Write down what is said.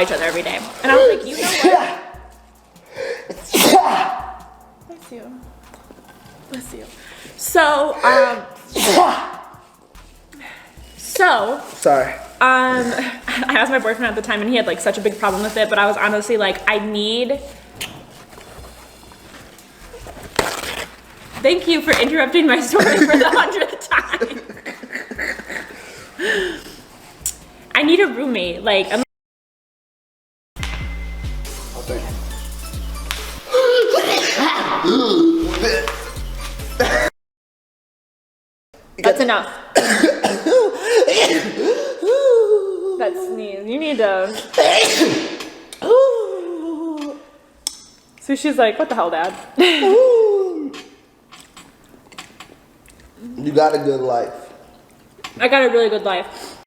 each other every day. And I was like, you know what? Bless you. Bless you. So, Sorry. I asked my boyfriend at the time and he had like such a big problem with it, but I was honestly like, thank you for interrupting my story for the 100th time. I need a roommate, like, that's enough. That sneeze. You need to. So she's like, what the hell, Dad? You got a good life. I got a really good life.